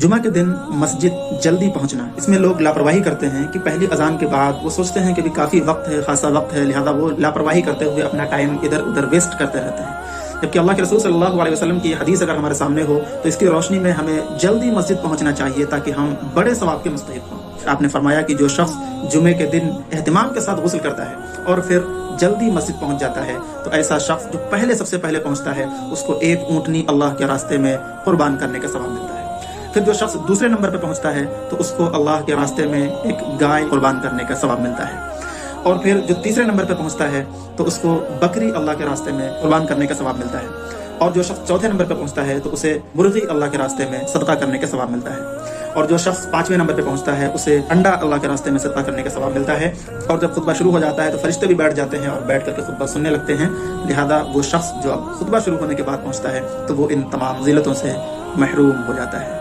जुमा के दिन मस्जिद जल्दी पहुंचना, इसमें लोग लापरवाही करते हैं कि पहली अजान के बाद वो सोचते हैं कि भी काफ़ी वक्त है, खासा वक्त है, लिहाजा वो लापरवाही करते हुए अपना टाइम इधर उधर वेस्ट करते रहते हैं। जबकि अल्लाह के रसूल सल्लल्लाहु अलैहि वसल्लम की हदीस अगर हमारे सामने हो तो इसकी रोशनी में हमें जल्दी मस्जिद पहुंचना चाहिए ताकि हम बड़े सवाब के मुस्तहिक हों। आपने फरमाया कि जो शख्स जुमे के दिन एहतिमाम के साथ गुस्ल करता है और फिर जल्दी मस्जिद पहुंच जाता है तो ऐसा शख्स जो सबसे पहले पहुंचता है उसको एक ऊँटनी अल्लाह के रास्ते में कुर्बान करने का सवाब मिलता है। फिर जो शख्स दूसरे नंबर पर पहुंचता है तो उसको अल्लाह के रास्ते में एक गाय कुर्बान करने का सवाब मिलता है। और फिर जो तीसरे नंबर पर पहुंचता है तो उसको बकरी अल्लाह के रास्ते में कुर्बान करने का सवाब मिलता है। और जो शख्स चौथे नंबर पर पहुंचता है तो उसे मुर्गी अल्लाह के रास्ते में सदका करने का सवाब मिलता है। और जो शख्स पांचवें नंबर पे पहुंचता है उसे अंडा अल्लाह के रास्ते में सदका करने का सवाब मिलता है। और जब खुतबा शुरू हो जाता है तो फरिश्ते भी बैठ जाते हैं और बैठ करके खुतबा सुनने लगते हैं। लिहाजा वो शख्स जो अब खुतबा शुरू होने के बाद पहुंचता है तो वो इन तमाम ज़िलतों से महरूम हो जाता है।